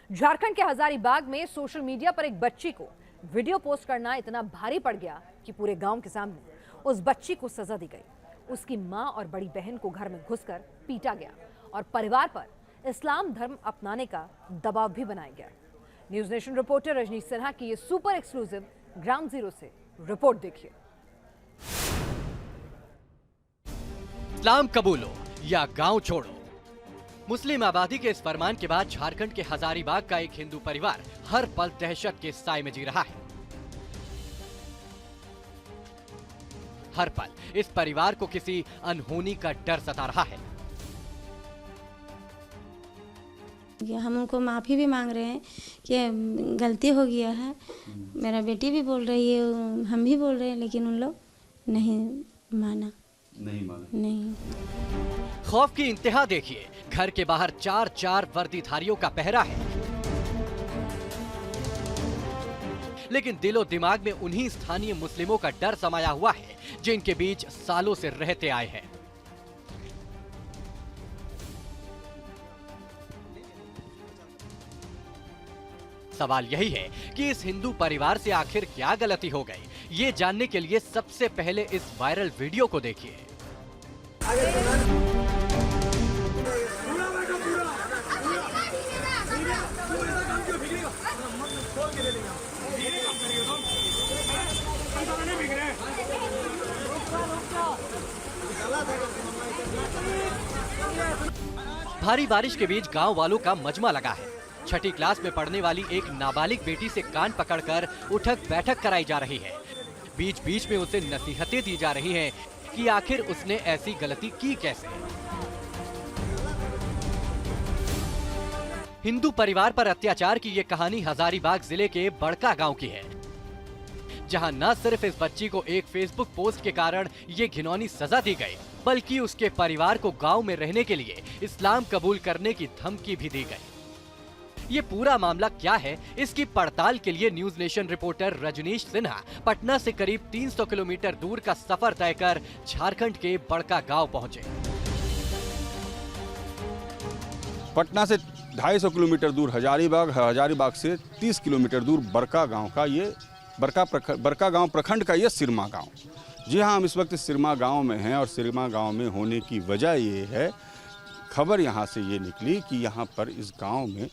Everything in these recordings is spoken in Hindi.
झारखंड के हजारीबाग में सोशल मीडिया पर एक बच्ची को वीडियो पोस्ट करना इतना भारी पड़ गया कि पूरे गांव के सामने उस बच्ची को सजा दी गई। उसकी मां और बड़ी बहन को घर में घुसकर पीटा गया और परिवार पर इस्लाम धर्म अपनाने का दबाव भी बनाया गया। News Nation reporter Rajneesh Sinha की ये सुपर एक्सक्लूसिव ग्राउंड जीरो से रिपोर्ट देखिए। इस्लाम कबूलो या गांव छोड़ो, मुस्लिम आबादी के इस फरमान के बाद झारखंड के हजारीबाग का एक हिंदू परिवार हर पल दहशत के साए में जी रहा है। हर पल इस परिवार को किसी अनहोनी का डर सता रहा है। हम उनको माफ़ी भी मांग रहे हैं कि गलती हो गया है। मेरा बेटी भी बोल रही है, हम भी बोल रहे हैं, लेकिन उन लोग नहीं माना। नहीं। खौफ की इंतहा देखिए, घर के बाहर 4 वर्दीधारियों का पहरा है, लेकिन दिलो दिमाग में उन्हीं स्थानीय मुस्लिमों का डर समाया हुआ है जिनके बीच सालों से रहते आए हैं। सवाल यही है कि इस हिंदू परिवार से आखिर क्या गलती हो गई। ये जानने के लिए सबसे पहले इस वायरल वीडियो को देखिए। भारी बारिश के बीच गांव वालों का मजमा लगा है। छठी क्लास में पढ़ने वाली एक नाबालिग बेटी से कान पकड़कर उठक बैठक कराई जा रही है। बीच बीच में उसे नसीहतें दी जा रही हैं कि आखिर उसने ऐसी गलती की कैसे। हिंदू परिवार पर अत्याचार की ये कहानी हजारीबाग जिले के बड़का गांव की है, जहां न सिर्फ इस बच्ची को एक फेसबुक पोस्ट के कारण ये घिनौनी सजा दी गई, बल्कि उसके परिवार को गांव में रहने के लिए इस्लाम कबूल करने की धमकी भी दी गई। ये पूरा मामला क्या है, इसकी पड़ताल के लिए News Nation reporter Rajneesh Sinha Patna से करीब 300 किलोमीटर दूर का सफर तय कर झारखंड के बड़का गांव पहुंचे। पटना से 250 किलोमीटर दूर हजारीबाग से 30 किलोमीटर दूर बड़का गांव का ये बड़का गांव प्रखंड का ये सिरमा गांव। जी हाँ, हम इस वक्त सिरमा गांव में हैं और सिरमा गांव में होने की वजह ये है, खबर यहाँ से ये निकली कि यहाँ पर इस गांव में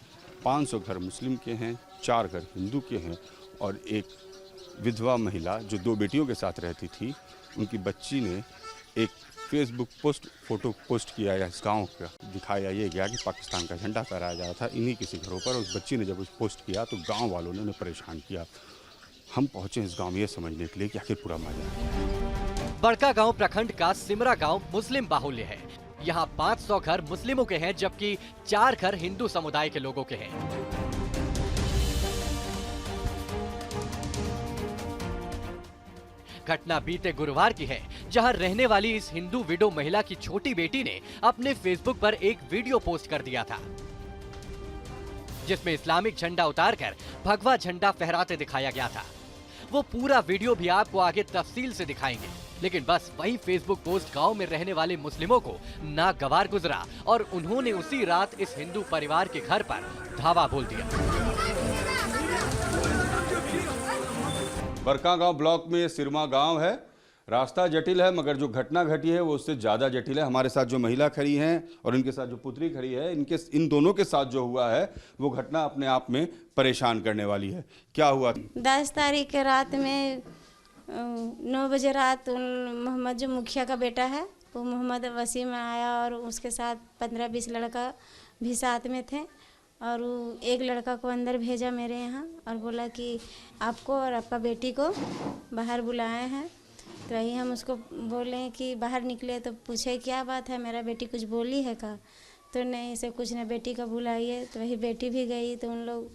500 घर मुस्लिम के हैं, 4 घर हिंदू के हैं और एक विधवा महिला जो 2 बेटियों के साथ रहती थी, उनकी बच्ची ने एक फेसबुक फोटो पोस्ट किया या इस गांव का दिखाया ये गया कि पाकिस्तान का झंडा फहराया जा रहा था इन्हीं किसी घरों पर। उस बच्ची ने जब उस पोस्ट किया तो गांव वालों ने उन्हें परेशान किया। हम पहुंचे इस गांव में ये समझने के लिए कि आखिर पूरा मामला। बड़का गांव प्रखंड का सिमरा गांव मुस्लिम बाहुल्य है। यहाँ 500 घर मुस्लिमों के हैं, जबकि 4 घर हिंदू समुदाय के लोगों के हैं। घटना बीते गुरुवार की है, जहां रहने वाली इस हिंदू विडो महिला की छोटी बेटी ने अपने फेसबुक पर एक वीडियो पोस्ट कर दिया था, जिसमें इस्लामिक झंडा उतारकर भगवा झंडा फहराते दिखाया गया था। वो पूरा वीडियो भी आपको आगे तफसील से दिखाएंगे, लेकिन बस वही फेसबुक पोस्ट गांव में रहने वाले मुस्लिमों को नागवार गुजरा और उन्होंने उसी रात इस हिंदू परिवार के घर पर धावा बोल दिया। बड़का गांव ब्लॉक में ये सिरमा गांव है। रास्ता जटिल है, मगर जो घटना घटी है वो उससे ज़्यादा जटिल है। हमारे साथ जो महिला खड़ी हैं और इनके साथ जो पुत्री खड़ी है, इन दोनों के साथ जो हुआ है वो घटना अपने आप में परेशान करने वाली है। क्या हुआ? 10 तारीख के रात में 9 बजे रात मोहम्मद जो मुखिया का बेटा है वो मोहम्मद वसीम आया और उसके साथ 15-20 लड़का भी साथ में थे और वो एक लड़का को अंदर भेजा मेरे यहाँ और बोला कि आपको और आपका बेटी को बाहर बुलाए हैं। तो वही हम उसको बोले कि बाहर निकले तो पूछे क्या बात है, मेरा बेटी कुछ बोली है का? तो नहीं, इसे कुछ नहीं, बेटी का बुलाइए। तो वही बेटी भी गई तो उन लोग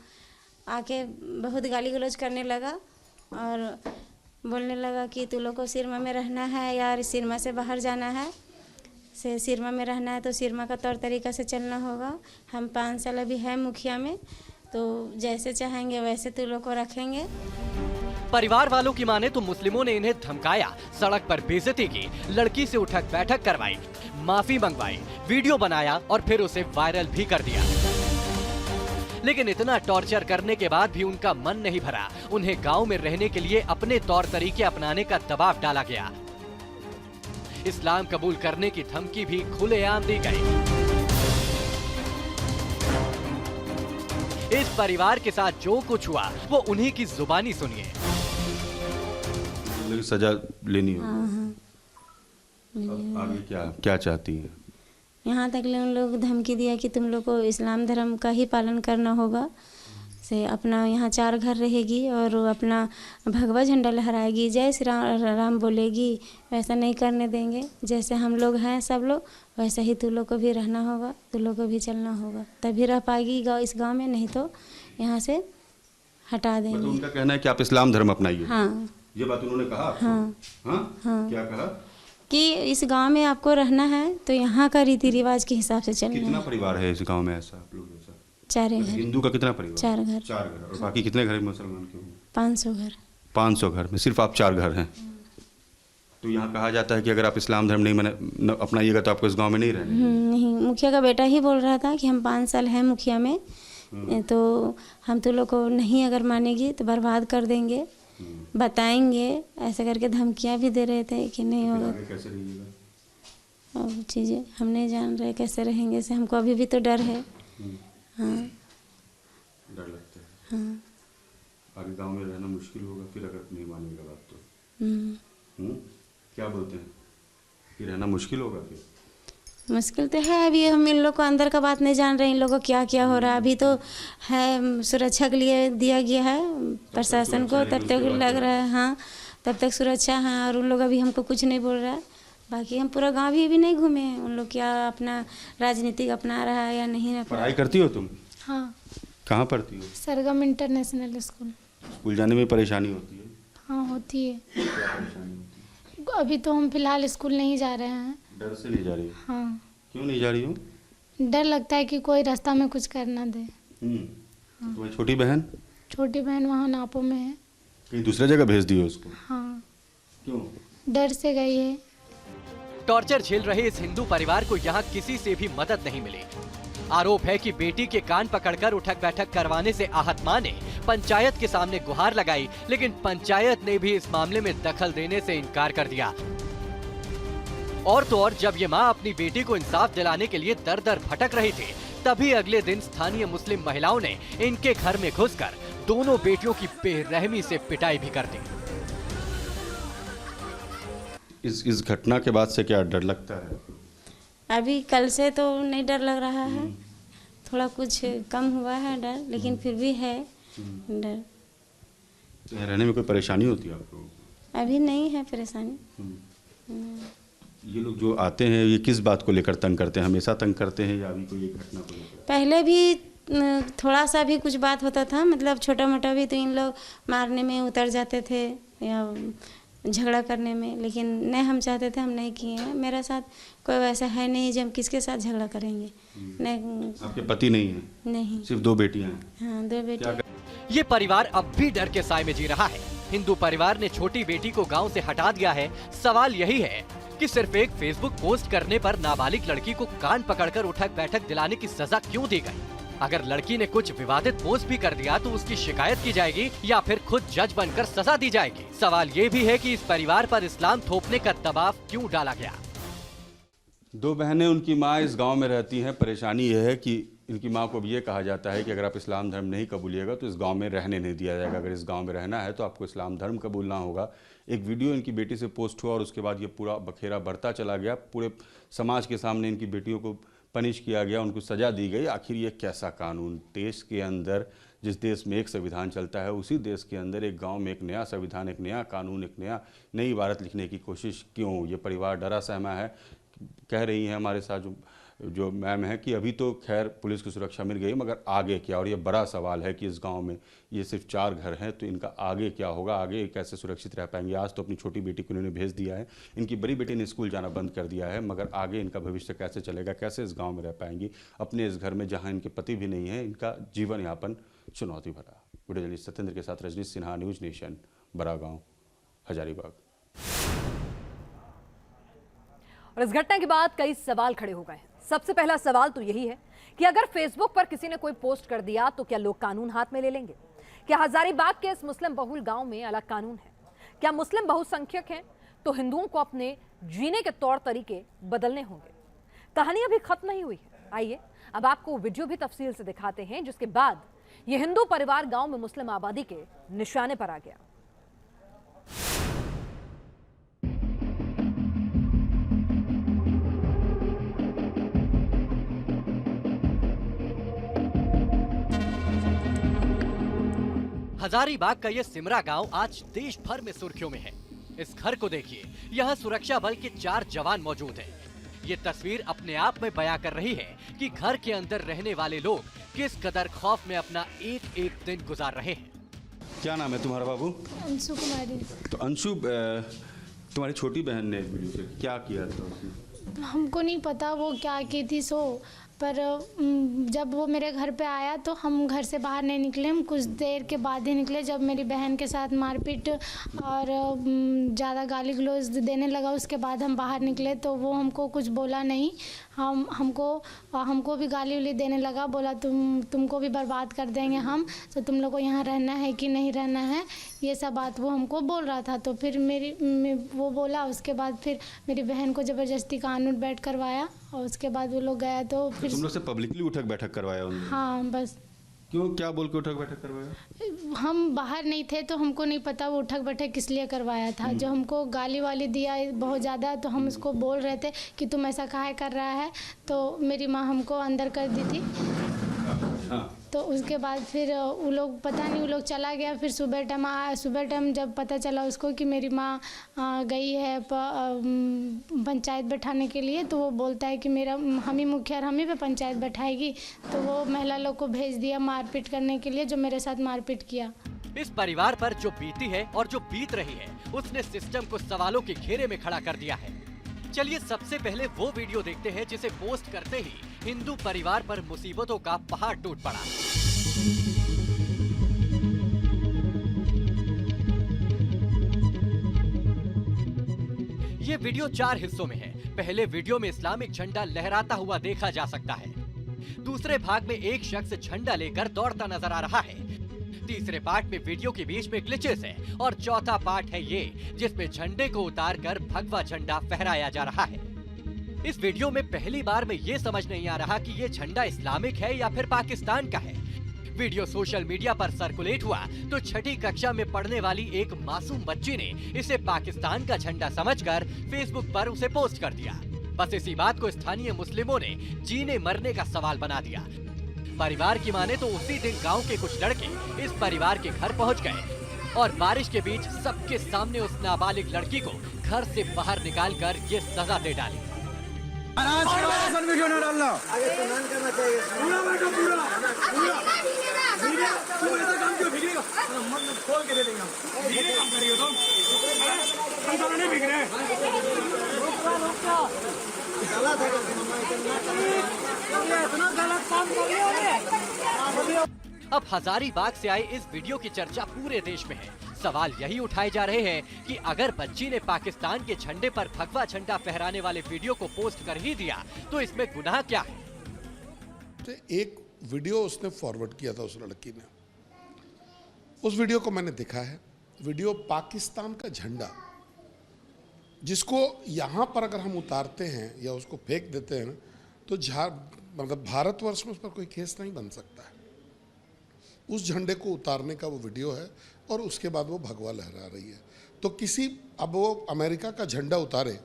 आके बहुत गाली गलौज करने लगा और बोलने लगा कि तू लोग को सिरमा में रहना है या सिरमा से बाहर जाना है। सिरमा में रहना है तो सिरमा का तौर तरीका से चलना होगा। हम 5 साल अभी है मुखिया में, तो जैसे चाहेंगे वैसे तू लोग को रखेंगे। परिवार वालों की माने तो मुस्लिमों ने इन्हें धमकाया, सड़क पर बेइज्जती की, लड़की से उठक बैठक करवाई, माफी मंगवाई, वीडियो बनाया और फिर उसे वायरल भी कर दिया। लेकिन इतना टॉर्चर करने के बाद भी उनका मन नहीं भरा। उन्हें गांव में रहने के लिए अपने तौर तरीके अपनाने का दबाव डाला गया। इस्लाम कबूल करने की धमकी भी खुलेआम दी गई। इस परिवार के साथ जो कुछ हुआ वो उन्हीं की जुबानी सुनिए। सजा लेनी होगी। आगे क्या चाहती हैं? यहाँ तक उन लोग धमकी दिया कि तुम लोग को इस्लाम धर्म का ही पालन करना होगा, से अपना यहाँ 4 घर रहेगी और अपना भगवा झंडा लहराएगी, जय श्री राम बोलेगी। वैसा नहीं करने देंगे, जैसे हम लोग हैं सब लोग वैसा ही तू लोग को भी रहना होगा, तू लोग को भी चलना होगा, तभी रह पाएगी इस गांव में, नहीं तो यहाँ से हटा देंगे। तो उनका कहना है कि आप इस्लाम धर्म अपनाइए। हाँ, ये बात उन्होंने कहा आपको? हाँ, हाँ? क्या कहा? कि इस गांव में आपको रहना है तो यहाँ का रीति रिवाज के हिसाब से चलना है। कितना परिवार है इस गांव में ऐसा आप लोग? 4 घर। हिंदू का कितना परिवार? 4 घर। 4 घर। और बाकी कितने घर मुसलमान के? 500 घर। 500 घर में सिर्फ आप 4 घर हैं। तो यहाँ कहा जाता है कि अगर आप इस्लाम धर्म नहीं अपनाइएगा तो आपको इस गांव में नहीं रहना। नहीं, मुखिया का बेटा ही बोल रहा था कि हम 5 साल हैं मुखिया में, तो हम तो लोग को नहीं अगर मानेगी तो बर्बाद कर देंगे, बताएंगे, ऐसा करके धमकियाँ भी दे रहे थे कि नहीं होगा। कैसे रहिएगा? और चीज़ें हम नहीं जान रहे कैसे रहेंगे, से हमको अभी भी तो डर है। हाँ, डर लगता है। हाँ। आगे गांव में रहना मुश्किल होगा फिर अगर नहीं मानेगा बात तो। क्या बोलते हैं कि रहना मुश्किल होगा फिर? मुश्किल तो है, अभी हम इन लोग को अंदर का बात नहीं जान रहे, इन लोगों को क्या क्या हो रहा है। अभी तो है सुरक्षा के लिए दिया गया है प्रशासन को, तब तक लग रहा है हाँ तब तक सुरक्षा है, और उन लोग अभी हमको कुछ नहीं बोल रहा है। बाकी हम पूरा गांव भी नहीं घूमे हैं, उन लोग क्या अपना राजनीतिक अपना रहा है या नहीं। पढ़ाई करती हो तुम? हाँ। कहाँ पढ़ती हो? सरगम इंटरनेशनल स्कूल। स्कूल जाने में परेशानी होती है? हाँ, होती है। क्या परेशानी होती है? अभी तो हम फिलहाल स्कूल नहीं जा रहे हैं। डर से नहीं जा रही हो? हाँ। क्यों नहीं जा रही हो? डर लगता है कि कोई रास्ता में कुछ कर ना दे। तुम्हारी छोटी बहन? छोटी बहन वहाँ नापो में है। कहीं दूसरे जगह भेज दी हो उसको? हाँ। क्यों? डर से गई है। टॉर्चर झेल रहे इस हिंदू परिवार को यहाँ किसी से भी मदद नहीं मिली। आरोप है कि बेटी के कान पकड़कर उठक बैठक करवाने से आहत मां ने पंचायत के सामने गुहार लगाई, लेकिन पंचायत ने भी इस मामले में दखल देने से इनकार कर दिया। और तो और जब ये मां अपनी बेटी को इंसाफ दिलाने के लिए दर दर भटक रही थी, तभी अगले दिन स्थानीय मुस्लिम महिलाओं ने इनके घर में घुसकर दोनों बेटियों की बेरहमी से पिटाई भी कर दी। इस घटना के बाद से क्या डर लगता है? अभी कल से तो नहीं डर लग रहा है, थोड़ा कुछ कम हुआ है डर, लेकिन फिर भी है डर। तो यहाँ रहने में कोई परेशानी होती है आपको? अभी नहीं है परेशानी। ये लोग जो आते हैं ये किस बात को लेकर तंग करते हैं? हमेशा तंग करते हैं या अभी कोई एक घटना को लेकर? पहले भी थोड़ा सा भी कुछ बात होता था, मतलब छोटा मोटा भी, तो इन लोग मारने में उतर जाते थे या झगड़ा करने में, लेकिन नहीं, हम चाहते थे, हम नहीं किए हैं। मेरे साथ कोई वैसा है नहीं जो हम किसके साथ झगड़ा करेंगे। नहीं। आपके पति नहीं है? नहीं, सिर्फ 2 बेटियां हैं? हाँ, 2 बेटे। ये परिवार अब भी डर के साए में जी रहा है। हिंदू परिवार ने छोटी बेटी को गांव से हटा दिया है। सवाल यही है कि सिर्फ एक फेसबुक पोस्ट करने पर नाबालिग लड़की को कान पकड़कर उठक बैठक दिलाने की सजा क्यों दी गई? अगर लड़की ने कुछ विवादित पोस्ट भी कर दिया तो उसकी शिकायत की जाएगी या फिर खुद जज बनकर सजा दी जाएगी? सवाल ये भी है कि इस परिवार पर इस्लाम थोपने का दबाव क्यों डाला गया? 2 बहनें, उनकी माँ इस गांव में रहती हैं। परेशानी यह है कि इनकी माँ को भी ये कहा जाता है कि अगर आप इस्लाम धर्म नहीं कबूलिएगा तो इस गांव में रहने नहीं दिया जाएगा। अगर इस गांव में रहना है तो आपको इस्लाम धर्म कबूलना होगा। एक वीडियो इनकी बेटी से पोस्ट हुआ और उसके बाद ये पूरा बखेरा बढ़ता चला गया। पूरे समाज के सामने इनकी बेटियों को पनिश किया गया, उनको सजा दी गई। आखिर ये कैसा कानून? देश के अंदर, जिस देश में एक संविधान चलता है, उसी देश के अंदर एक गांव में एक नया संविधान, एक नया कानून, एक नई इबारत लिखने की कोशिश क्यों? ये परिवार डरा सहमा है। कह रही हैं हमारे साथ जो मैम है कि अभी तो खैर पुलिस की सुरक्षा मिल गई, मगर आगे क्या? और ये बड़ा सवाल है कि इस गांव में ये सिर्फ 4 घर हैं, तो इनका आगे क्या होगा? आगे कैसे सुरक्षित रह पाएंगे? आज तो अपनी छोटी बेटी को इन्होंने भेज दिया है, इनकी बड़ी बेटी ने स्कूल जाना बंद कर दिया है, मगर आगे इनका भविष्य कैसे चलेगा? कैसे इस गाँव में रह पाएंगी अपने इस घर में जहाँ इनके पति भी नहीं है? इनका जीवन यापन चुनौती भरा। वीडियो जर्नलिस्ट सत्येंद्र के साथ रजनीश सिन्हा, न्यूज़ नेशन, बड़ा गाँव, हजारीबाग। और इस घटना के बाद कई सवाल खड़े हो गए हैं। सबसे पहला सवाल तो यही है कि अगर फेसबुक पर किसी ने कोई पोस्ट कर दिया तो क्या लोग कानून हाथ में ले लेंगे? क्या हजारीबाग के इस मुस्लिम बहुल गांव में अलग कानून है? क्या मुस्लिम बहुसंख्यक हैं तो हिंदुओं को अपने जीने के तौर तरीके बदलने होंगे? कहानी अभी खत्म नहीं हुई है। आइए अब आपको वीडियो भी तफसील से दिखाते हैं, जिसके बाद यह हिंदू परिवार गांव में मुस्लिम आबादी के निशाने पर आ गया। हजारीबाग का ये सिमरा गांव आज देश भर में सुर्खियों में है। इस घर को देखिए, यहाँ सुरक्षा बल के 4 जवान मौजूद हैं। ये तस्वीर अपने आप में बयां कर रही है कि घर के अंदर रहने वाले लोग किस कदर खौफ में अपना एक एक दिन गुजार रहे हैं। क्या नाम है तुम्हारा बाबू? अंशु कुमारी। तो अंशु, तुम्हारी छोटी बहन ने वीडियो से क्या किया था उसने? हमको नहीं पता वो क्या की थी पर जब वो मेरे घर पे आया तो हम घर से बाहर नहीं निकले। हम कुछ देर के बाद ही निकले। जब मेरी बहन के साथ मारपीट और ज़्यादा गाली गलौज देने लगा, उसके बाद हम बाहर निकले तो वो हमको कुछ बोला नहीं। हमको भी गाली उली देने लगा, बोला तुमको भी बर्बाद कर देंगे हम, तो तुम लोग को यहाँ रहना है कि नहीं रहना है, ये सब बात वो हमको बोल रहा था। तो फिर वो बोला, उसके बाद फिर मेरी बहन को ज़बरदस्ती कानून बैठ करवाया और उसके बाद वो लोग गया। तो फिर तुम लोग से पब्लिकली उठक बैठक करवाया उन्होंने? हाँ बस। क्यों, क्या बोल के उठक बैठक करवाया? हम बाहर नहीं थे तो हमको नहीं पता वो उठक बैठक किस लिए करवाया था। जो हमको गाली वाली दिया बहुत ज़्यादा, तो हम उसको बोल रहे थे कि तुम ऐसा काहे कर रहा है, तो मेरी माँ हमको अंदर कर दी थी। तो उसके बाद फिर वो लोग पता नहीं, वो लोग चला गया। फिर सुबह टाइम जब पता चला उसको कि मेरी माँ गई है पंचायत बैठाने के लिए, तो वो बोलता है कि हम ही मुखिया, हम ही पे पंचायत बैठाएगी। तो वो महिला लोग को भेज दिया मारपीट करने के लिए, जो मेरे साथ मारपीट किया। इस परिवार पर जो बीती है और जो बीत रही है, उसने सिस्टम को सवालों के घेरे में खड़ा कर दिया है। चलिए सबसे पहले वो वीडियो देखते हैं जिसे पोस्ट करते ही हिंदू परिवार पर मुसीबतों का पहाड़ टूट पड़ा। ये वीडियो 4 हिस्सों में है। पहले वीडियो में इस्लामिक झंडा लहराता हुआ देखा जा सकता है। दूसरे भाग में एक शख्स झंडा लेकर दौड़ता नजर आ रहा है। तीसरे पार्ट में वीडियो के बीच में ग्लिचेस है और चौथा पार्ट है ये, जिसमें झंडे को उतारकर भगवा झंडा फहराया जा रहा है। इस वीडियो में पहली बार में ये समझ नहीं आ रहा कि ये झंडा इस्लामिक है या फिर पाकिस्तान का है। वीडियो सोशल मीडिया पर सर्कुलेट हुआ तो 6ठी कक्षा में पढ़ने वाली एक मासूम बच्ची ने इसे पाकिस्तान का झंडा समझकर फेसबुक पर उसे पोस्ट कर दिया। बस इसी बात को स्थानीय मुस्लिमों ने जीने मरने का सवाल बना दिया। परिवार की माने तो उसी दिन गांव के कुछ लड़के इस परिवार के घर पहुंच गए और बारिश के बीच सबके सामने उस नाबालिग लड़की को घर से बाहर निकालकर ये सजा दे डाली। अब हजारीबाग से आए इस वीडियो की चर्चा पूरे देश में है। सवाल यही उठाए जा रहे हैं कि अगर बच्ची ने पाकिस्तान के झंडे पर भगवा झंडा फहराने वाले वीडियो को पोस्ट कर ही दिया तो इसमें गुनाह क्या है? तो एक वीडियो उसने फॉरवर्ड किया था उस लड़की ने। उस वीडियो को मैंने देखा है। वीडियो पाकिस्तान का झंडा, जिसको यहाँ पर अगर हम उतारते हैं या उसको फेंक देते हैं तो मतलब भारतवर्ष में उस पर कोई केस नहीं बन सकता है। उस झंडे को उतारने का वो वीडियो है और उसके बाद वो भगवा लहरा रही है। तो अब वो अमेरिका का झंडा उतारे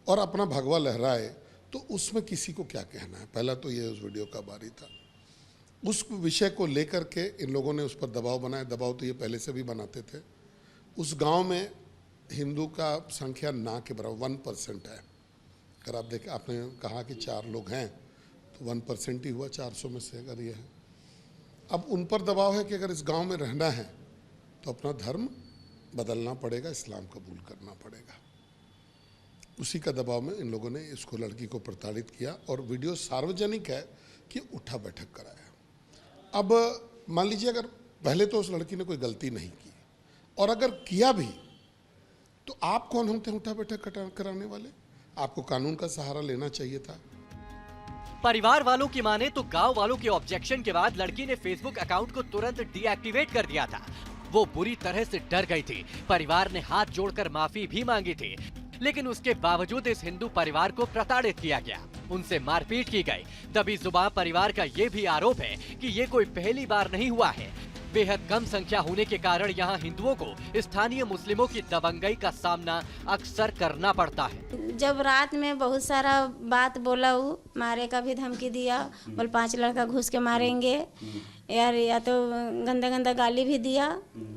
और अपना भगवा लहराए तो उसमें किसी को क्या कहना है? पहला तो ये उस वीडियो का बारी था। उस विषय को लेकर के इन लोगों ने उस पर दबाव बनाया। दबाव तो ये पहले से भी बनाते थे। उस गांव में हिंदू का संख्या ना के बराबर 1% है। अगर आप देखें, आपने कहा कि 4 लोग हैं तो 1% ही हुआ 400 में से अगर ये है। अब उन पर दबाव है कि अगर इस गांव में रहना है तो अपना धर्म बदलना पड़ेगा, इस्लाम कबूल करना पड़ेगा। उसी का दबाव में इन लोगों ने इसको, लड़की को प्रताड़ित किया और वीडियो सार्वजनिक है कि उठा बैठक कराया। अब मान लीजिए अगर पहले तो उस लड़की ने कोई गलती नहीं की और अगर किया भी तो आप कौन होते हैं उठा बैठक कराने वाले? आपको कानून का सहारा लेना चाहिए था। परिवार वालों की माने तो गांव वालों के ऑब्जेक्शन के बाद लड़की ने फेसबुक अकाउंट को तुरंत डीएक्टिवेट कर दिया था। वो बुरी तरह से डर गई थी। परिवार ने हाथ जोड़कर माफी भी मांगी थी, लेकिन उसके बावजूद इस हिंदू परिवार को प्रताड़ित किया गया, उनसे मारपीट की गई। दबी जुबान परिवार का ये भी आरोप है कि ये कोई पहली बार नहीं हुआ है। बेहद कम संख्या होने के कारण यहाँ हिंदुओं को स्थानीय मुस्लिमों की दबंगई का सामना अक्सर करना पड़ता है। जब रात में बहुत सारा बात बोला, वो मारे का भी धमकी दिया, बोल 5 लड़का घुस के मारेंगे यार, या तो गंदा गंदा गाली भी दिया।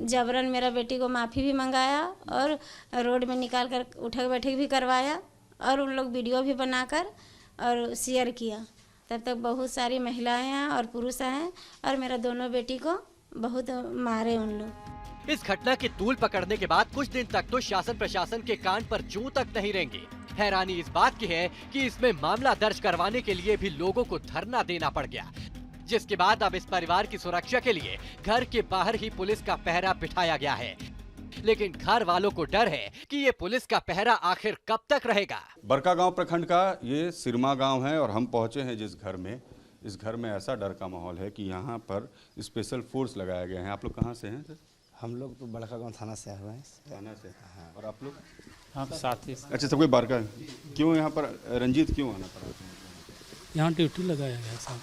जबरन मेरा बेटी को माफ़ी भी मंगाया और रोड में निकाल कर उठक बैठक भी करवाया और उन लोग वीडियो भी बनाकर और शेयर किया। तब तक बहुत सारी महिलाएं हैं और पुरुष हैं और मेरा दोनों बेटी को बहुत मारे उन लोग। इस घटना के तूल पकड़ने के बाद कुछ दिन तक तो शासन प्रशासन के कान पर जूं तक नहीं रहेंगे। हैरानी इस बात की है कि इसमें मामला दर्ज करवाने के लिए भी लोगों को धरना देना पड़ गया, जिसके बाद अब इस परिवार की सुरक्षा के लिए घर के बाहर ही पुलिस का पहरा बिठाया गया है। लेकिन घर वालों को डर है कि ये पुलिस का पहरा आखिर कब तक रहेगा। बड़कागांव प्रखंड का ये सिरमा गांव है और हम पहुंचे हैं जिस घर में, इस घर में ऐसा डर का माहौल है कि यहाँ पर स्पेशल फोर्स लगाया गया है। आप लोग कहाँ से हैं सर? हम लोग तो बड़कागांव थाना से आए हुए हैं। थाना से? हाँ। और आप लोग? हाँ, साथ ही। अच्छा, सब कोई बारका क्यों यहाँ पर रंजीत क्यों आना पड़ा? यहाँ ड्यूटी लगाया गया साहब,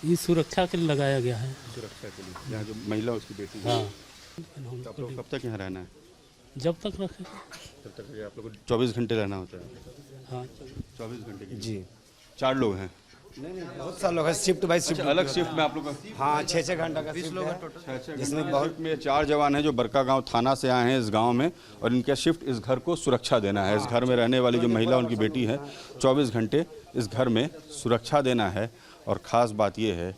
ये सुरक्षा के लिए लगाया गया है। सुरक्षा के लिए? यहाँ जो महिला उसकी बेटी? हाँ। तो आप लोग कब तक यहाँ रहना है? जब तक रखे। तब तक आप लोग को 24 घंटे रहना होता है? हाँ, 24 घंटे की? जी। 4 लोग हैं? नहीं, बहुत सारे लोग हैं, शिफ्ट बाई शिफ्ट। अलग शिफ्ट में आप लोग का? हाँ, 6-6 घंटा का शिफ्ट है। जिसमें बहुत में 4 जवान हैं जो बड़कागांव थाना से आए हैं इस गांव में, और इनका शिफ्ट इस घर को सुरक्षा देना है। इस घर में रहने वाली जो महिला उनकी बेटी है, 24 घंटे इस घर में सुरक्षा देना है। और ख़ास बात यह है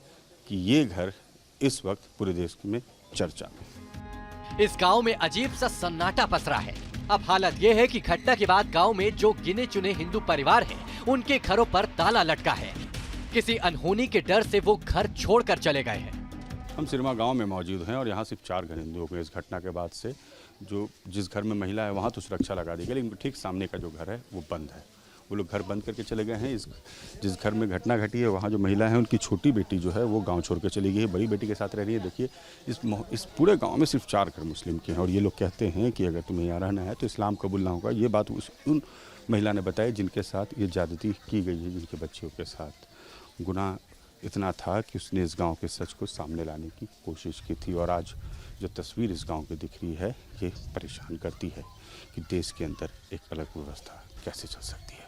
कि ये घर इस वक्त पूरे देश में चर्चा में। इस गांव में अजीब सा सन्नाटा पसरा है। अब हालत ये है कि घटना के बाद गांव में जो गिने चुने हिंदू परिवार हैं, उनके घरों पर ताला लटका है। किसी अनहोनी के डर से वो घर छोड़कर चले गए हैं। हम सिरमा गांव में मौजूद हैं और यहाँ सिर्फ 4 घर हिंदुओं को इस घटना के बाद से, जो जिस घर में महिला है वहाँ तो सुरक्षा लगा दी गई, लेकिन ठीक सामने का जो घर है वो बंद है। वो लोग घर बंद करके चले गए हैं। जिस घर में घटना घटी है वहाँ जो महिला है उनकी छोटी बेटी जो है वो गांव छोड़ के चली गई है, बड़ी बेटी के साथ रह रही है। देखिए, इस पूरे गांव में सिर्फ 4 घर मुस्लिम के हैं और ये लोग कहते हैं कि अगर तुम्हें यहाँ रहना है तो इस्लाम कबूल ना होगा। ये बात उन महिला ने बताई जिनके साथ ये ज़्यादती की गई है, जिनके बच्चियों के साथ। गुनाह इतना था कि उसने इस गांव के सच को सामने लाने की कोशिश की थी। और आज जो तस्वीर इस गांव की दिख रही है ये परेशान करती है कि देश के अंदर एक अलग व्यवस्था कैसे चल सकती है।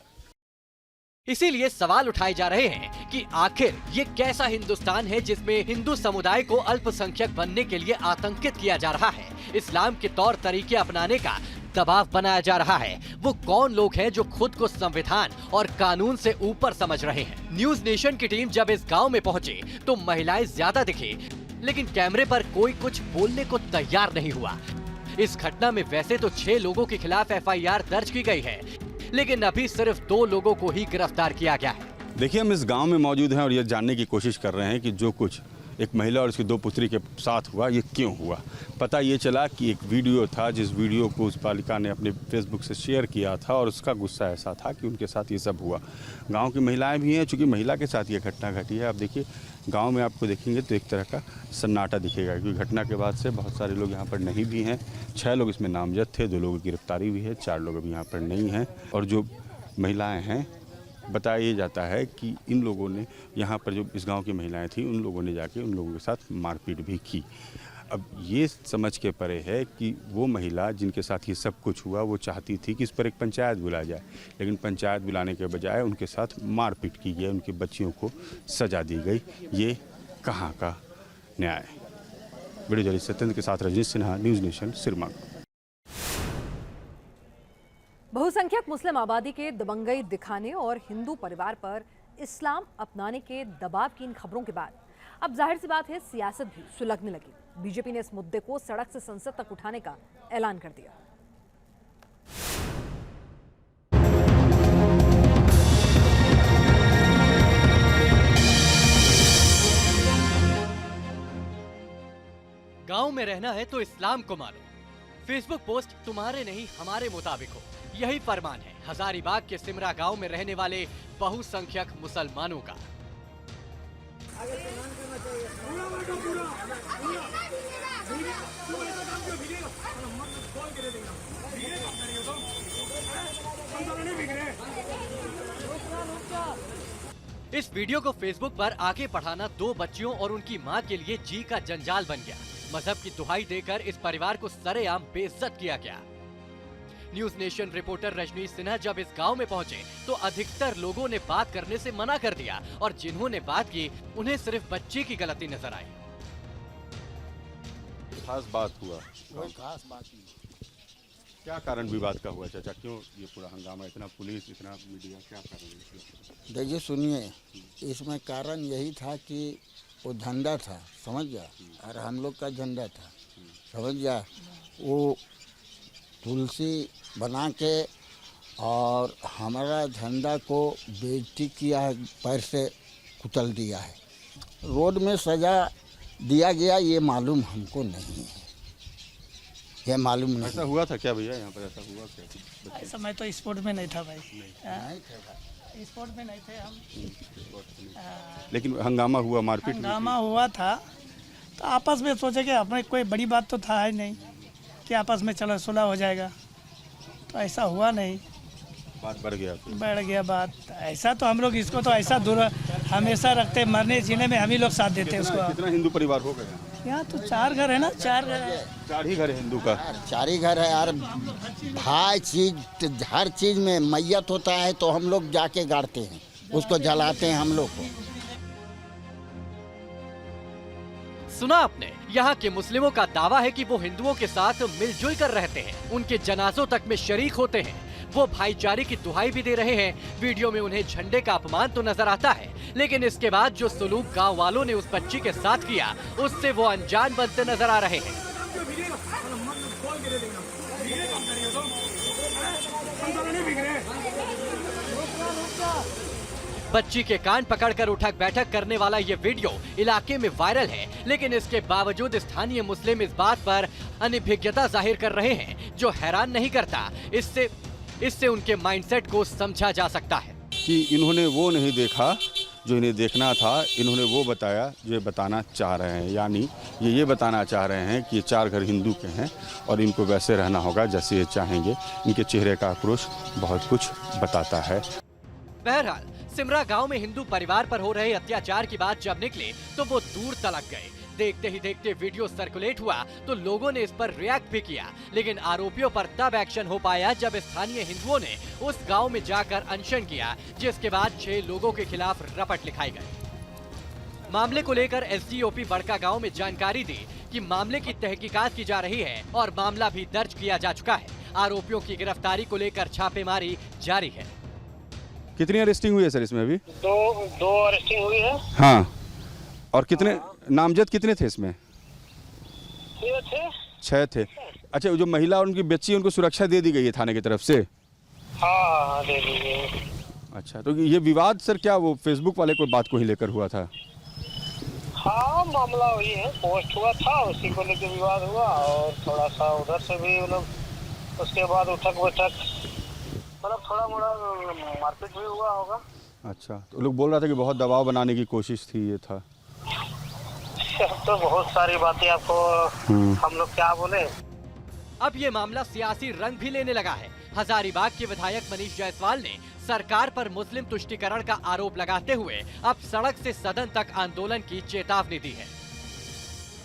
इसीलिए सवाल उठाए जा रहे हैं कि आखिर ये कैसा हिंदुस्तान है जिसमें हिंदू समुदाय को अल्पसंख्यक बनने के लिए आतंकित किया जा रहा है, इस्लाम के तौर तरीके अपनाने का दबाव बनाया जा रहा है। वो कौन लोग हैं जो खुद को संविधान और कानून से ऊपर समझ रहे हैं? न्यूज नेशन की टीम जब इस गांव में पहुंची तो महिलाएं ज्यादा दिखी, लेकिन कैमरे पर कोई कुछ बोलने को तैयार नहीं हुआ। इस घटना में वैसे तो 6 लोगों के खिलाफ FIR दर्ज की गई है, लेकिन अभी सिर्फ 2 लोगों को ही गिरफ्तार किया गया है। देखिए, हम इस गांव में मौजूद हैं और ये जानने की कोशिश कर रहे हैं कि जो कुछ एक महिला और उसकी 2 पुत्री के साथ हुआ ये क्यों हुआ। पता ये चला कि एक वीडियो था, जिस वीडियो को उस बालिका ने अपने फेसबुक से शेयर किया था और उसका गुस्सा ऐसा था कि उनके साथ ये सब हुआ। गांव की महिलाएं भी हैं, चूँकि महिला के साथ ये घटना घटी है। आप देखिए, गांव में आपको देखेंगे तो एक तरह का सन्नाटा दिखेगा, क्योंकि घटना के बाद से बहुत सारे लोग यहाँ पर नहीं भी हैं। 6 लोग इसमें नामजद थे, 2 लोगों की गिरफ्तारी भी है, 4 लोग अभी यहाँ पर नहीं हैं। और जो महिलाएं हैं, बताया जाता है कि इन लोगों ने यहाँ पर जो इस गांव की महिलाएं थी उन लोगों ने जाके उन लोगों के साथ मारपीट भी की। अब ये समझ के परे है कि वो महिला जिनके साथ ये सब कुछ हुआ वो चाहती थी कि इस पर एक पंचायत बुलाया जाए, लेकिन पंचायत बुलाने के बजाय उनके साथ मारपीट की गई, उनकी बच्चियों को सजा दी गई। ये कहाँ का न्याय? वीडियो जर्नलिस्ट सत्येंद्र के साथ रजनीश सिन्हा, न्यूज़ नेशन, सिरमा। बहुसंख्यक मुस्लिम आबादी के दबंगई दिखाने और हिंदू परिवार पर इस्लाम अपनाने के दबाव की इन खबरों के बाद अब जाहिर सी बात है सियासत भी सुलगने लगी। बीजेपी ने इस मुद्दे को सड़क से संसद तक उठाने का ऐलान कर दिया। गांव में रहना है तो इस्लाम को मानो। फेसबुक पोस्ट तुम्हारे नहीं हमारे मुताबिक हो। यही फरमान है हजारीबाग के सिमरा गांव में रहने वाले बहुसंख्यक मुसलमानों का। इस वीडियो को फेसबुक पर आगे बढ़ाना 2 बच्चियों और उनकी मां के लिए जी का जंजाल बन गया। मजहब की दुहाई देकर इस परिवार को सरेआम बेइज्जत किया गया। News Nation reporter Rajneesh Sinha जब इस गांव में पहुंचे तो अधिकतर लोगों ने बात करने से मना कर दिया और जिन्होंने बात की उन्हें सिर्फ बच्ची की गलती नजर आई। खास बात हुआ, कोई खास बात नहीं। क्या कारण विवाद का हुआ चाचा? क्यों ये पूरा हंगामा, इतना पुलिस, इतना मीडिया, क्या कारण है? देखिए सुनिए, इसमें कारण यही था कि वो झंडा था, समझ गया, और हम लोग का झंडा था, समझ गया। वो तुलसी बना के और हमारा झंडा को बेइज्जती किया है, पैर से कुचल दिया है। रोड में सजा दिया गया ये मालूम हमको नहीं है, ये मालूम नहीं। ऐसा हुआ था क्या भैया? यहाँ पर ऐसा हुआ क्या? ऐसा मैं तो स्पोर्ट में नहीं था भाई, स्पोर्ट में नहीं थे हम। लेकिन हंगामा हुआ, मारपीट हंगामा हुआ था तो आपस में सोचे कि अपने कोई बड़ी बात तो था ही नहीं कि आपस में चलो सुलह हो जाएगा, तो ऐसा हुआ नहीं, बात बढ़ गया बात। ऐसा तो हम लोग इसको तो ऐसा दूर हमेशा रखते, मरने जीने में हम ही लोग साथ देते उसको। कितना हिंदू परिवार हो गया यहाँ? तो 4 घर है ना, 4 घर है। 4 ही घर है हिंदू का? 4 ही घर है यार। भाई चीज, हर चीज में मैयत होता है तो हम लोग जाके गाड़ते हैं, उसको जलाते हैं हम लोग को। सुना आपने, यहाँ के मुस्लिमों का दावा है कि वो हिंदुओं के साथ मिलजुल कर रहते हैं, उनके जनाजों तक में शरीक होते हैं, वो भाईचारे की दुहाई भी दे रहे हैं। वीडियो में उन्हें झंडे का अपमान तो नजर आता है, लेकिन इसके बाद जो सलूक गांव वालों ने उस बच्ची के साथ किया उससे वो अनजान बनते नजर आ रहे हैं। बच्ची के कान पकड़कर उठक बैठक करने वाला ये वीडियो इलाके में वायरल है, लेकिन इसके बावजूद स्थानीय मुस्लिम इस बात पर अनभिज्ञता जाहिर कर रहे हैं, जो हैरान नहीं करता। इससे उनके माइंडसेट को समझा जा सकता है कि इन्होंने वो नहीं देखा जो इन्हें देखना था, इन्होंने वो बताया जो ये बताना चाह रहे हैं। यानी ये बताना चाह रहे हैं कि ये 4 घर हिंदू के हैं और इनको वैसे रहना होगा जैसे ये चाहेंगे। इनके चेहरे का आक्रोश बहुत कुछ बताता है। बहरहाल सिमरा गांव में हिंदू परिवार पर हो रहे अत्याचार की बात जब निकले तो वो दूर तलक गए। देखते ही देखते वीडियो सर्कुलेट हुआ तो लोगों ने इस पर रिएक्ट भी किया, लेकिन आरोपियों पर तब एक्शन हो पाया जब स्थानीय हिंदुओं ने उस गांव में जाकर अनशन किया, जिसके बाद 6 लोगों के खिलाफ रपट लिखाई गई। मामले को लेकर एसडीओपी बड़का गांव में जानकारी दी कि मामले की तहकीकात की जा रही है और मामला भी दर्ज किया जा चुका है। आरोपियों की गिरफ्तारी को लेकर छापेमारी जारी है। कितनी अरेस्टिंग हुई है सर इसमें अभी? 2 अरेस्टिंग हुई है। हाँ, और कितने नामजद कितने थे इसमें? 6 थे। अच्छा, जो महिला और उनकी बच्ची उनको सुरक्षा दे दी गई है थाने की तरफ से? हाँ, दे दी गई। अच्छा, तो ये विवाद सर क्या वो फेसबुक वाले को बात को ही लेकर हुआ था? हाँ, मामला वही है, पोस्ट हुआ था, उसी को लेकर विवाद हुआ और थोड़ा सा उधर से भी मतलब उसके बाद उठक बैठक, मतलब थोड़ा मोड़ा मारपीट भी हुआ होगा। अच्छा, तो लोग बोल रहा था कि बहुत दबाव बनाने की कोशिश थी, ये था। तो बहुत सारी बातें आपको हम लोग क्या बोले। अब ये मामला सियासी रंग भी लेने लगा है। हजारीबाग के विधायक मनीष जायसवाल ने सरकार पर मुस्लिम तुष्टीकरण का आरोप लगाते हुए अब सड़क से सदन तक आंदोलन की चेतावनी दी है।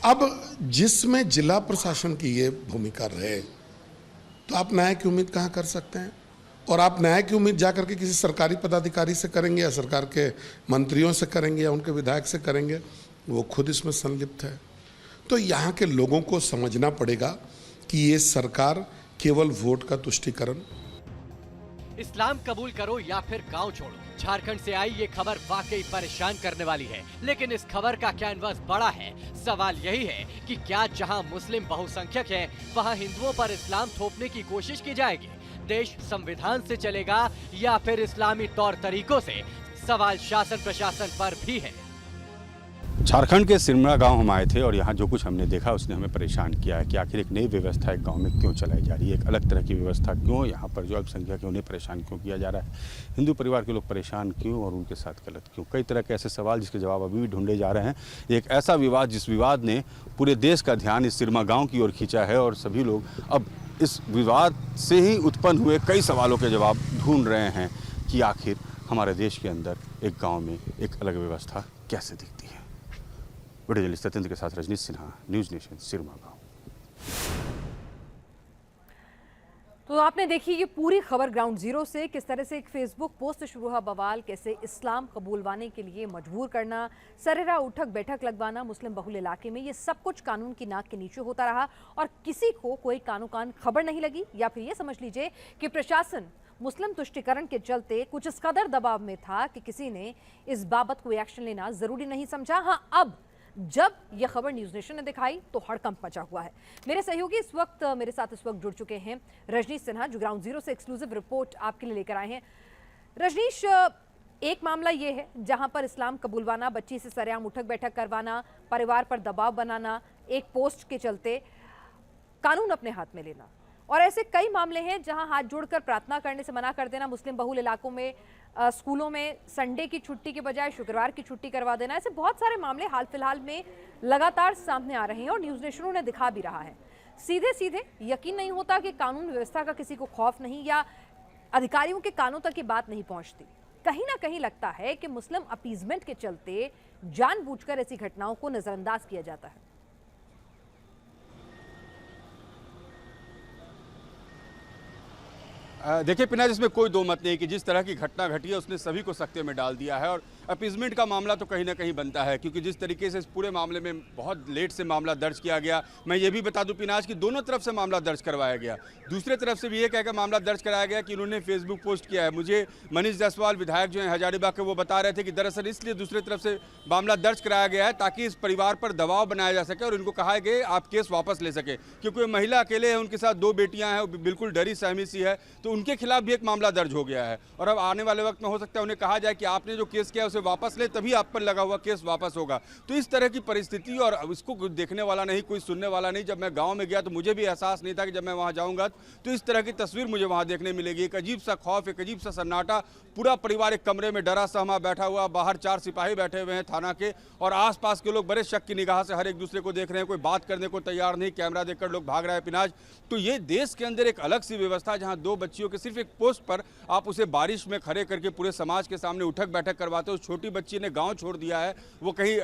अब जिसमें जिला प्रशासन की ये भूमिका रहे तो आप न्याय की उम्मीद कहाँ कर सकते हैं? और आप न्याय की उम्मीद जाकर के किसी सरकारी पदाधिकारी से करेंगे या सरकार के मंत्रियों से करेंगे या उनके विधायक से करेंगे, वो खुद इसमें संलिप्त है। तो यहाँ के लोगों को समझना पड़ेगा कि ये सरकार केवल वोट का तुष्टीकरण। इस्लाम कबूल करो या फिर गांव छोड़ो, झारखंड से आई ये खबर वाकई परेशान करने वाली है। लेकिन इस खबर का कैनवास बड़ा है। सवाल यही है कि क्या जहां मुस्लिम बहुसंख्यक है वहां हिंदुओं पर इस्लाम थोपने की कोशिश की जाएगी? देश संविधान से चलेगा या फिर इस्लामी तौर तरीकों से? सवाल शासन प्रशासन पर भी है। झारखंड के सिरमौर गांव हम आए थे और यहाँ जो कुछ हमने देखा उसने हमें परेशान किया है कि आखिर एक नई व्यवस्था एक गांव में क्यों चलाई जा रही है, एक अलग तरह की व्यवस्था क्यों, यहाँ पर जो अल्पसंख्यक है उन्हें परेशान क्यों किया जा रहा है, हिंदू परिवार के लोग परेशान क्यों और उनके साथ गलत क्यों। कई तरह के ऐसे सवाल जिसके जवाब अभी भी ढूंढे जा रहे हैं। एक ऐसा विवाद जिस विवाद ने पूरे देश का ध्यान इस सिरमौर गाँव की ओर खींचा है और सभी लोग अब इस विवाद से ही उत्पन्न हुए कई सवालों के जवाब ढूंढ रहे हैं कि आखिर हमारे देश के अंदर एक गांव में एक अलग व्यवस्था कैसे दिखती है। वीडियो जर्नलिस्ट सत्येंद्र के साथ रजनीश सिन्हा, न्यूज़ नेशन, सिरमौर गाँव। तो आपने देखी ये पूरी खबर ग्राउंड जीरो से, किस तरह से एक फेसबुक पोस्ट शुरू हुआ बवाल, कैसे इस्लाम कबूलवाने के लिए मजबूर करना, सरेरा उठक बैठक लगवाना मुस्लिम बहुल इलाके में, ये सब कुछ कानून की नाक के नीचे होता रहा और किसी को कोई कानो कान खबर नहीं लगी। या फिर ये समझ लीजिए कि प्रशासन मुस्लिम तुष्टिकरण के चलते कुछ इस कदर दबाव में था कि किसी ने इस बाबत कोई एक्शन लेना जरूरी नहीं समझा। हाँ, अब जब यह खबर न्यूज़ नेशन ने दिखाई तो हड़कंप मचा हुआ है। मेरे सहयोगी मेरे साथ इस वक्त जुड़ चुके हैं रजनीश सिन्हा, जो ग्राउंड जीरो से एक्सक्लूसिव रिपोर्ट आपके लिए लेकर आए हैं। रजनीश, एक मामला ये है जहां पर इस्लाम कबूलवाना, बच्ची से सरेआम उठक बैठक करवाना, परिवार पर दबाव बनाना, एक पोस्ट के चलते कानून अपने हाथ में लेना, और ऐसे कई मामले हैं जहां हाथ जोड़कर प्रार्थना करने से मना कर देना, मुस्लिम बहुल इलाकों में स्कूलों में संडे की छुट्टी के बजाय शुक्रवार की छुट्टी करवा देना। ऐसे बहुत सारे मामले हाल फिलहाल में लगातार सामने आ रहे हैं और न्यूज़ नेशनों ने दिखा भी रहा है। सीधे सीधे यकीन नहीं होता कि कानून व्यवस्था का किसी को खौफ नहीं या अधिकारियों के कानों तक ये बात नहीं पहुंचती। कहीं ना कहीं लगता है कि मुस्लिम अपीजमेंट के चलते जानबूझकर ऐसी घटनाओं को नजरअंदाज किया जाता है। देखिए पिनाज, इसमें कोई दो मत नहीं कि जिस तरह की घटना घटी है उसने सभी को सख्ते में डाल दिया है और अपीजमेंट का मामला तो कहीं ना कहीं बनता है, क्योंकि जिस तरीके से इस पूरे मामले में बहुत लेट से मामला दर्ज किया गया। मैं ये भी बता दूं पिनाज कि दोनों तरफ से मामला दर्ज करवाया गया, दूसरे तरफ से भी ये कहकर मामला दर्ज कराया गया कि इन्होंने फेसबुक पोस्ट किया है। मुझे मनीष जायसवाल विधायक जो हैं हजारीबाग के, वो बता रहे थे कि दरअसल इसलिए दूसरी तरफ से मामला दर्ज कराया गया है ताकि इस परिवार पर दबाव बनाया जा सके और इनको कहा है कि आप केस वापस ले सके, क्योंकि महिला अकेले है, उनके साथ 2 बेटियां हैं, बिल्कुल डरी सहमी सी है, तो उनके खिलाफ भी एक मामला दर्ज हो गया है। और अब आने वाले वक्त में हो सकता है उन्हें कहा जाए कि आपने जो केस किया उसे वापस ले, तभी आप पर लगा हुआ केस वापस होगा। तो इस तरह की परिस्थिति, और इसको कोई देखने वाला नहीं, कोई सुनने वाला नहीं। जब मैं गांव में गया तो मुझे भी एहसास नहीं था कि जब मैं वहां जाऊंगा तो इस तरह की तस्वीर मुझे वहां देखने मिलेगी। एक अजीब सा खौफ, एक अजीब सा सन्नाटा, पूरा परिवार एक कमरे में डरा सहमा बैठा हुआ, बाहर 4 सिपाही बैठे हुए हैं थाना के, और आसपास के लोग बड़े शक की निगाह से हर एक दूसरे को देख रहे हैं, कोई बात करने को तैयार नहीं, कैमरा देखकर लोग भाग रहे हैं पिनाज। तो ये देश के अंदर एक अलग सी व्यवस्था, जहां 2 बच्चियों के सिर्फ एक पोस्ट पर आप उसे बारिश में खड़े करके पूरे समाज के सामने उठक बैठक करवाते हो। उस छोटी बच्ची ने गांव छोड़ दिया है, वो कहीं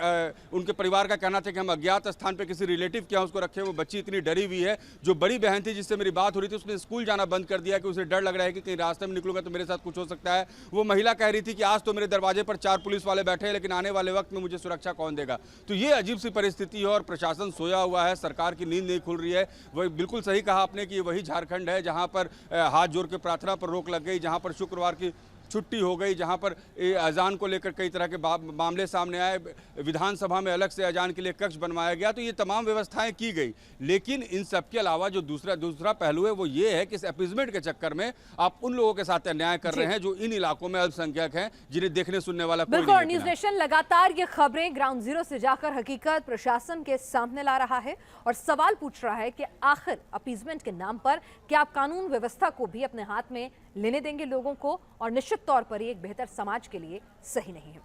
उनके परिवार का कहना था कि हम अज्ञात स्थान पे किसी रिलेटिव के यहाँ उसको रखे। वो बच्ची इतनी डरी हुई है। जो बड़ी बहन थी जिससे मेरी बात हो रही थी, उसने स्कूल जाना बंद कर दिया कि उसे डर लग रहा है कि कहीं रास्ते में निकलूंगा तो मेरे साथ कुछ हो सकता है। वो महिला कह रही थी कि आज तो मेरे दरवाजे पर 4 पुलिस वाले बैठे हैं, लेकिन आने वाले वक्त में मुझे सुरक्षा कौन देगा। तो ये अजीब सी परिस्थिति है और प्रशासन सोया हुआ है, सरकार की नींद नहीं खुल रही है। वही बिल्कुल सही कहा आपने कि वही झारखंड है जहाँ पर हाथ जोड़ के प्रार्थना पर रोक लग गई, जहाँ पर शुक्रवार की छुट्टी हो गई, जहां पर अजान को लेकर कई तरह के मामले सामने आए, विधानसभा में अलग से अजान के लिए कक्ष बनवाया गया। तो ये तमाम व्यवस्थाएं की गई, लेकिन इन सब के अलावा जो दूसरा पहलू है वो ये है कि इस अपीजमेंट के चक्कर में आप उन लोगों के साथ अन्याय कर रहे हैं जो इन इलाकों में अल्पसंख्यक हैं, जिन्हें देखने सुनने वाला कोई नहीं है। न्यूज़ नेशन लगातार ये खबरें ग्राउंड जीरो से जाकर हकीकत प्रशासन के सामने ला रहा है और सवाल पूछ रहा है कि आखिर अपीजमेंट के नाम पर क्या आप कानून व्यवस्था को भी अपने हाथ में लेने देंगे लोगों को, और निश्चित तौर पर ये एक बेहतर समाज के लिए सही नहीं है।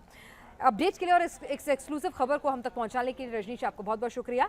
अपडेट्स के लिए और इस एक्सक्लूसिव खबर को हम तक पहुंचाने के लिए रजनीश आपको बहुत बहुत शुक्रिया।